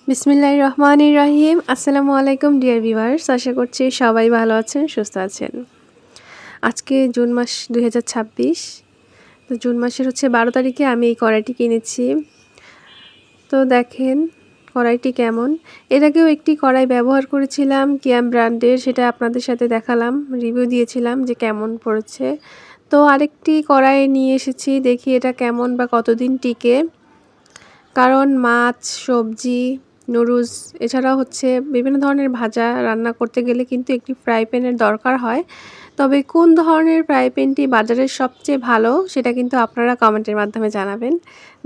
বিসমিল্লাহির রহমানির রহিম। আসসালামু আলাইকুম ডিয়ার ভিউয়ার্স, আশা করছি সবাই ভালো আছেন, সুস্থ আছেন। আজকে জুন মাস 2026। তো জুন মাসের 12 তারিখে আমি এই কড়াইটি কিনেছি। তো দেখেন কড়াইটি কেমন। এর আগেও একটি কড়াই ব্যবহার করেছিলাম কিয়াম ব্র্যান্ডের, সেটা আপনাদের সাথে দেখালাম, রিভিউ দিয়েছিলাম যে কেমন পড়েছে। তো আরেকটি কড়াই নিয়ে এসেছি, দেখি এটা কেমন বা কতদিন টিকে। কারণ মাছ, সবজি, নুডলস এছাড়াও বিভিন্ন ধরনের ভাজা রান্না করতে গেলে কিন্তু একটি ফ্রাই প্যানের দরকার হয়। তবে কোন ধরনের ফ্রাই প্যানটি বাজারের সবচেয়ে ভালো সেটা কিন্তু আপনারা কমেন্টের মাধ্যমে জানাবেন,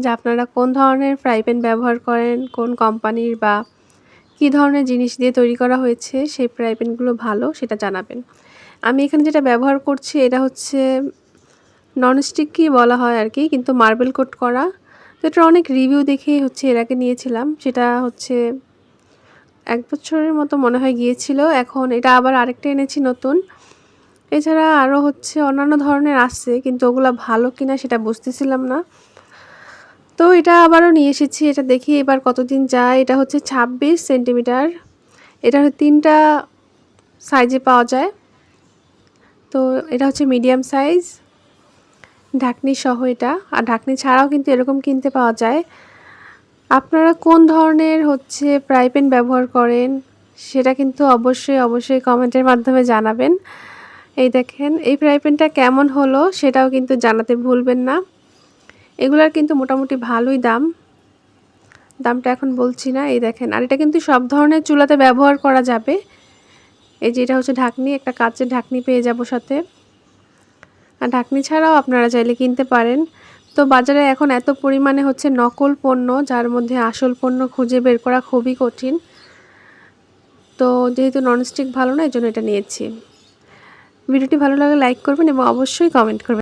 যে আপনারা কোন ধরনের ফ্রাই প্যান ব্যবহার করেন, কোন কোম্পানির বা কী ধরনের জিনিস দিয়ে তৈরি করা হয়েছে সেই ফ্রাই প্যানগুলো ভালো সেটা জানাবেন। আমি এখানে যেটা ব্যবহার করছি এটা ননস্টিকই বলা হয় আর কি, কিন্তু মার্বেল কোট করা। তো এটার অনেক রিভিউ দেখেই এর আগে নিয়েছিলাম, সেটা 1 বছরের মতো মনে হয় গিয়েছিল। এখন এটা আবার আরেকটা এনেছি নতুন। এছাড়া আরও অন্যান্য ধরনের আসছে, কিন্তু ওগুলো ভালো কিনা সেটা বুঝতেছিলাম না। তো এটা আবারও নিয়ে এসেছি, এটা দেখি এবার কতদিন যায়। এটা 26 সেন্টিমিটার। এটা 3টা সাইজে পাওয়া যায়। তো এটা মিডিয়াম সাইজ, ঢাকনি সহ এটা, আর ঢাকনি ছাড়াও কিন্তু এরকম কিনতে পাওয়া যায়। আপনারা কোন ধরনের ফ্রাই প্যান ব্যবহার করেন সেটা কিন্তু অবশ্যই কমেন্টের মাধ্যমে জানাবেন। এই দেখেন এই ফ্রাই প্যানটা কেমন হলো সেটাও কিন্তু জানাতে ভুলবেন না। এগুলার কিন্তু মোটামুটি ভালোই দামটা এখন বলছি না। এই দেখেন, আর এটা কিন্তু সব ধরনের চুলাতে ব্যবহার করা যাবে। এই যে এটা ঢাকনি, একটা কাচের ঢাকনি পেয়ে যাব সাথে, আর ঢাকনি ছাড়াও আপনারা চাইলে কিনতে পারেন। তো বাজারে এখন এত পরিমাণে নকল পণ্য, যার মধ্যে আসল পণ্য খুঁজে বের করা খুবই কঠিন। তো যেহেতু ননস্টিক ভালো না, এজন্য এটা নিয়েছি। ভিডিওটি ভালো লাগলে লাইক করবেন এবং অবশ্যই কমেন্ট করবেন।